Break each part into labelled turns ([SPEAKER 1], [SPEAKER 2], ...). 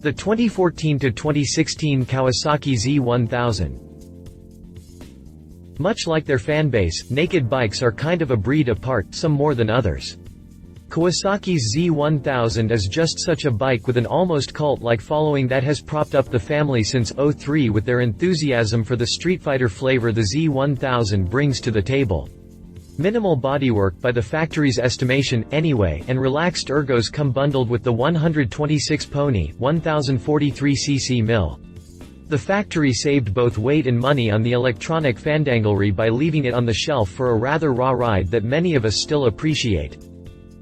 [SPEAKER 1] The 2014 to 2016 Kawasaki Z1000. Much like their fanbase, naked bikes are kind of a breed apart, some more than others. Kawasaki's Z1000 is just such a bike with an almost cult-like following that has propped up the family since '03 with their enthusiasm for the streetfighter flavor the Z1000 brings to the table. Minimal bodywork by the factory's estimation, anyway, and relaxed ergos come bundled with the 126 pony, 1043cc mill. The factory saved both weight and money on the electronic fandanglery by leaving it on the shelf for a rather raw ride that many of us still appreciate.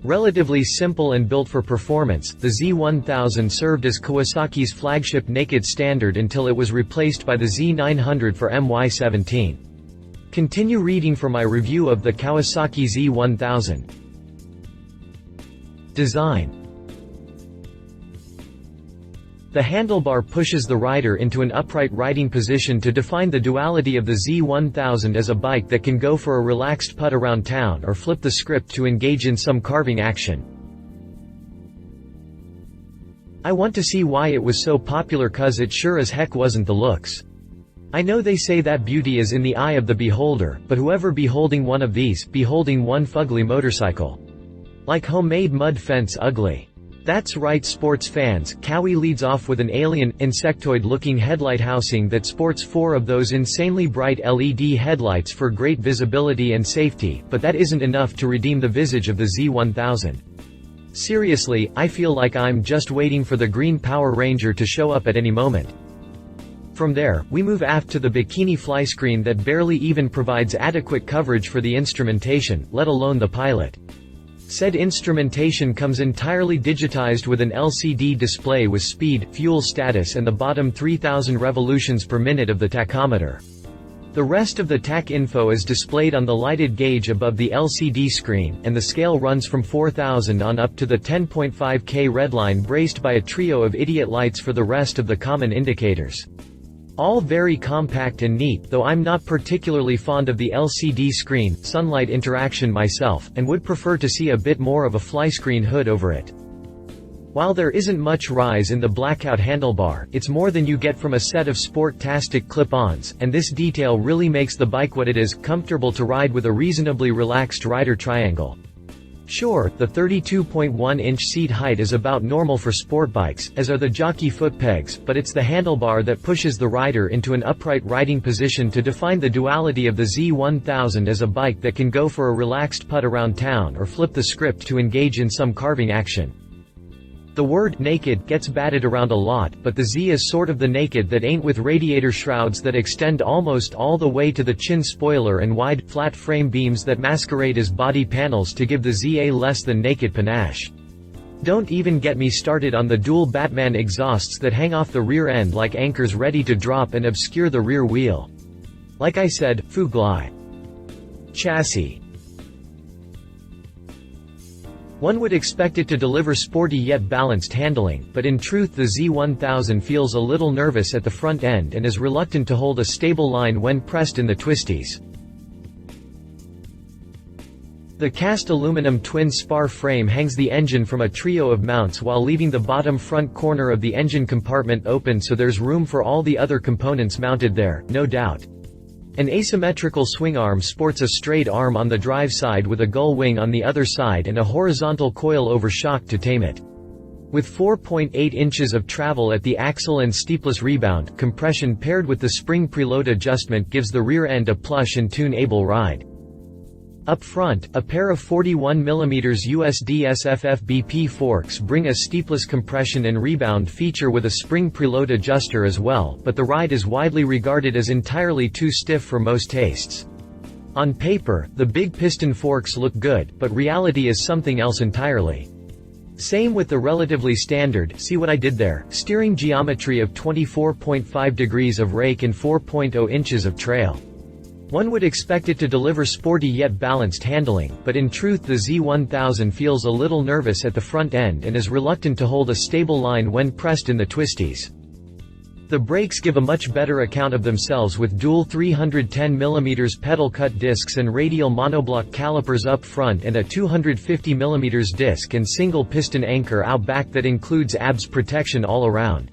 [SPEAKER 1] Relatively simple and built for performance, the Z1000 served as Kawasaki's flagship naked standard until it was replaced by the Z900 for MY17. Continue reading for my review of the Kawasaki Z1000. Design. The handlebar pushes the rider into an upright riding position to define the duality of the Z1000 as a bike that can go for a relaxed putt around town or flip the script to engage in some carving action. I want to see why it was so popular, cause it sure as heck wasn't the looks. I know they say that beauty is in the eye of the beholder, but whoever beholding one of these, beholding one fugly motorcycle. Like homemade mud fence ugly. That's right, sports fans, Kawi leads off with an alien, insectoid-looking headlight housing that sports 4 of those insanely bright LED headlights for great visibility and safety, but that isn't enough to redeem the visage of the Z1000. Seriously, I feel like I'm just waiting for the green Power Ranger to show up at any moment. From there, we move aft to the bikini fly screen that barely even provides adequate coverage for the instrumentation, let alone the pilot. Said instrumentation comes entirely digitized with an LCD display with speed, fuel status and the bottom 3000 revolutions per minute of the tachometer. The rest of the tach info is displayed on the lighted gauge above the LCD screen, and the scale runs from 4000 on up to the 10.5K redline braced by a trio of idiot lights for the rest of the common indicators. All very compact and neat, though I'm not particularly fond of the LCD screen, sunlight interaction myself, and would prefer to see a bit more of a fly screen hood over it. While there isn't much rise in the blackout handlebar, it's more than you get from a set of sport-tastic clip-ons, and this detail really makes the bike what it is, comfortable to ride with a reasonably relaxed rider triangle. Sure, the 32.1-inch seat height is about normal for sport bikes, as are the jockey foot pegs, but it's the handlebar that pushes the rider into an upright riding position to define the duality of the Z1000 as a bike that can go for a relaxed putt around town or flip the script to engage in some carving action. The word naked gets batted around a lot, but the Z is sort of the naked that ain't, with radiator shrouds that extend almost all the way to the chin spoiler and wide, flat frame beams that masquerade as body panels to give the Z a less than naked panache. Don't even get me started on the dual Batman exhausts that hang off the rear end like anchors ready to drop and obscure the rear wheel. Like I said, Fuglai. Chassis. One would expect it to deliver sporty yet balanced handling, but in truth the Z1000 feels a little nervous at the front end and is reluctant to hold a stable line when pressed in the twisties. The cast aluminum twin spar frame hangs the engine from a trio of mounts while leaving the bottom front corner of the engine compartment open, so there's room for all the other components mounted there, no doubt. An asymmetrical swing arm sports a straight arm on the drive side with a gull wing on the other side and a horizontal coil over shock to tame it. With 4.8 inches of travel at the axle and steepless rebound, compression paired with the spring preload adjustment gives the rear end a plush and tune-able ride. Up front, a pair of 41mm USD SFF-BP forks bring a steepless compression and rebound feature with a spring preload adjuster as well, but the ride is widely regarded as entirely too stiff for most tastes. On paper, the big piston forks look good, but reality is something else entirely. Same with the relatively standard, see what I did there, steering geometry of 24.5 degrees of rake and 4.0 inches of trail. One would expect it to deliver sporty yet balanced handling, but in truth the Z1000 feels a little nervous at the front end and is reluctant to hold a stable line when pressed in the twisties. The brakes give a much better account of themselves with dual 310mm pedal cut discs and radial monoblock calipers up front and a 250mm disc and single piston anchor out back that includes ABS protection all around.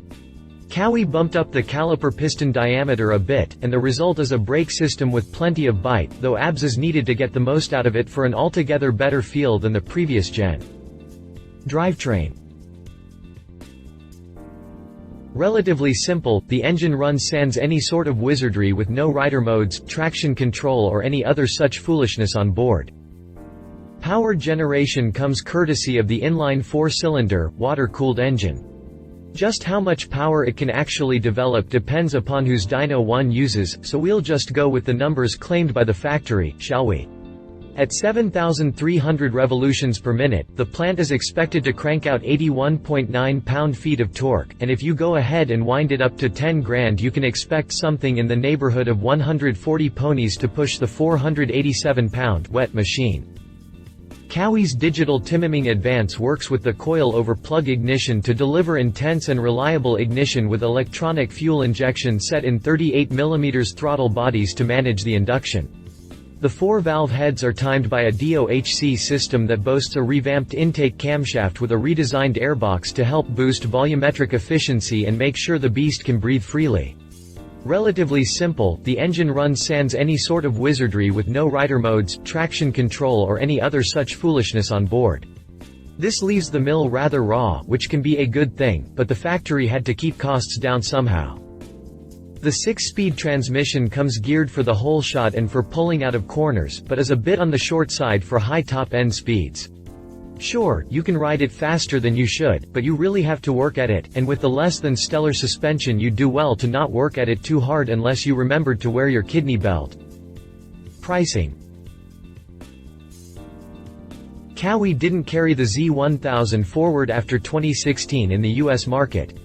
[SPEAKER 1] Kawi bumped up the caliper piston diameter a bit, and the result is a brake system with plenty of bite, though ABS is needed to get the most out of it for an altogether better feel than the previous gen. Drivetrain. Relatively simple, the engine runs sans any sort of wizardry with no rider modes, traction control or any other such foolishness on board. Power generation comes courtesy of the inline 4-cylinder, water-cooled engine. Just how much power it can actually develop depends upon whose dyno one uses, so we'll just go with the numbers claimed by the factory, shall we? At 7,300 revolutions per minute, the plant is expected to crank out 81.9 pound-feet of torque, and if you go ahead and wind it up to 10 grand you can expect something in the neighborhood of 140 ponies to push the 487-pound wet machine. Kawi's digital timing advance works with the coil-over-plug ignition to deliver intense and reliable ignition with electronic fuel injection set in 38mm throttle bodies to manage the induction. The 4-valve heads are timed by a DOHC system that boasts a revamped intake camshaft with a redesigned airbox to help boost volumetric efficiency and make sure the beast can breathe freely. Relatively simple, the engine runs sans any sort of wizardry with no rider modes, traction control or any other such foolishness on board. This leaves the mill rather raw, which can be a good thing, but the factory had to keep costs down somehow. The 6-speed transmission comes geared for the whole shot and for pulling out of corners, but is a bit on the short side for high top-end speeds. Sure, you can ride it faster than you should, but you really have to work at it, and with the less than stellar suspension you'd do well to not work at it too hard unless you remembered to wear your kidney belt. Pricing. Kawi didn't carry the Z1000 forward after 2016 in the US market.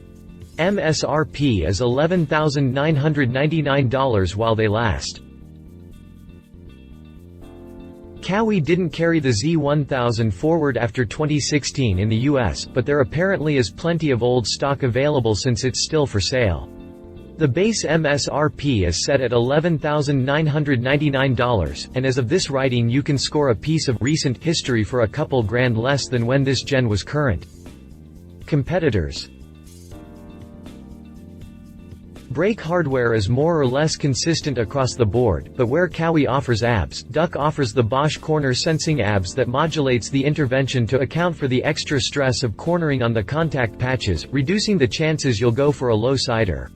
[SPEAKER 1] MSRP is $11,999 while they last. Kawi didn't carry the Z1000 forward after 2016 in the US, but there apparently is plenty of old stock available since it's still for sale. The base MSRP is set at $11,999, and as of this writing you can score a piece of recent history for a couple grand less than when this gen was current. Competitors. Brake hardware is more or less consistent across the board, but where Kawi offers ABS, Duck offers the Bosch corner sensing ABS that modulates the intervention to account for the extra stress of cornering on the contact patches, reducing the chances you'll go for a low-sider.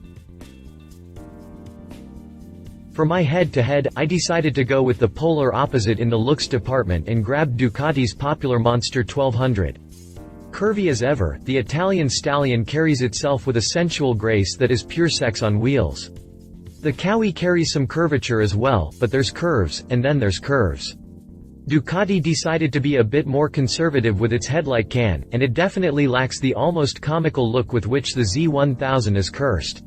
[SPEAKER 1] For my head-to-head, I decided to go with the polar opposite in the looks department and grabbed Ducati's popular Monster 1200. Curvy as ever, the Italian stallion carries itself with a sensual grace that is pure sex on wheels. The Kawi carries some curvature as well, but there's curves, and then there's curves. Ducati decided to be a bit more conservative with its headlight can, and it definitely lacks the almost comical look with which the Z1000 is cursed.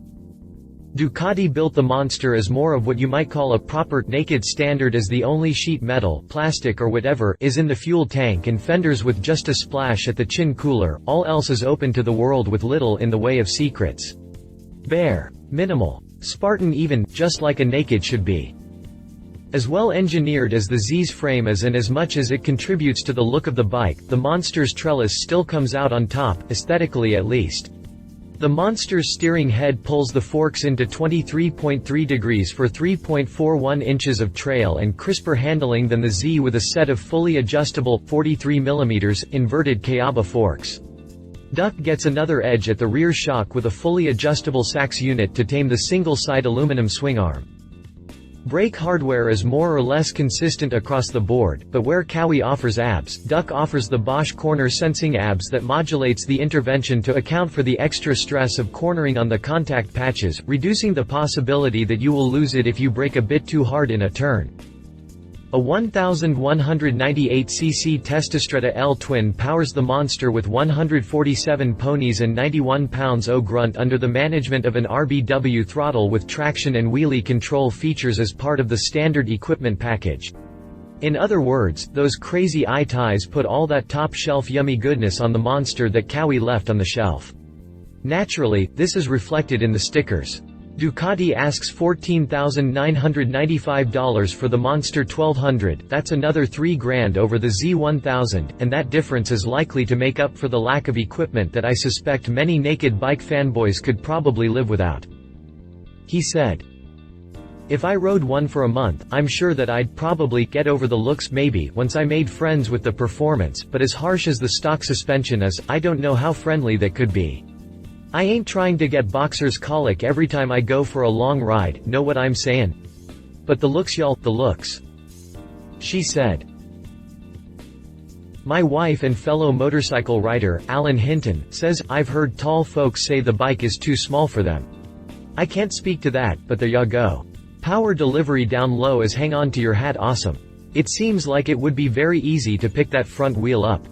[SPEAKER 1] Ducati built the Monster as more of what you might call a proper, naked standard, as the only sheet metal, plastic or whatever is in the fuel tank and fenders with just a splash at the chin cooler, all else is open to the world with little in the way of secrets. Bare. Minimal. Spartan even, just like a naked should be. As well engineered as the Z's frame is and as much as it contributes to the look of the bike, the Monster's trellis still comes out on top, aesthetically at least. The Monster's steering head pulls the forks into 23.3 degrees for 3.41 inches of trail and crisper handling than the Z with a set of fully adjustable, 43mm, inverted Kayaba forks. Duck gets another edge at the rear shock with a fully adjustable Sachs unit to tame the single-side aluminum swing arm. Brake hardware is more or less consistent across the board, but where Kawi offers ABS, Duck offers the Bosch corner sensing ABS that modulates the intervention to account for the extra stress of cornering on the contact patches, reducing the possibility that you will lose it if you brake a bit too hard in a turn. A 1198cc Testastretta L twin powers the Monster with 147 ponies and 91 pounds-o grunt under the management of an RBW throttle with traction and wheelie control features as part of the standard equipment package. In other words, those crazy eye ties put all that top-shelf yummy goodness on the Monster that Kawi left on the shelf. Naturally, this is reflected in the stickers. Ducati asks $14,995 for the Monster 1200, that's another $3,000 over the Z1000, and that difference is likely to make up for the lack of equipment that I suspect many naked bike fanboys could probably live without. He said. If I rode one for a month, I'm sure that I'd probably get over the looks maybe once I made friends with the performance, but as harsh as the stock suspension is, I don't know how friendly that could be. I ain't trying to get boxer's colic every time I go for a long ride, know what I'm saying? But the looks y'all, the looks. She said. My wife and fellow motorcycle rider, Alan Hinton, says, I've heard tall folks say the bike is too small for them. I can't speak to that, but there ya go. Power delivery down low is hang on to your hat awesome. It seems like it would be very easy to pick that front wheel up.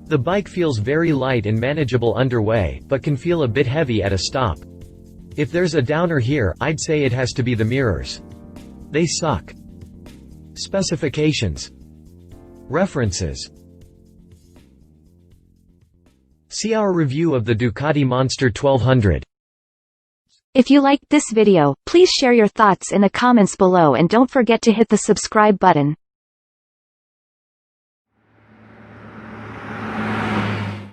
[SPEAKER 1] The bike feels very light and manageable underway, but can feel a bit heavy at a stop. If there's a downer here, I'd say it has to be the mirrors. They suck. Specifications. References. See our review of the Ducati Monster 1200.
[SPEAKER 2] If you liked this video, please share your thoughts in the comments below and don't forget to hit the subscribe button.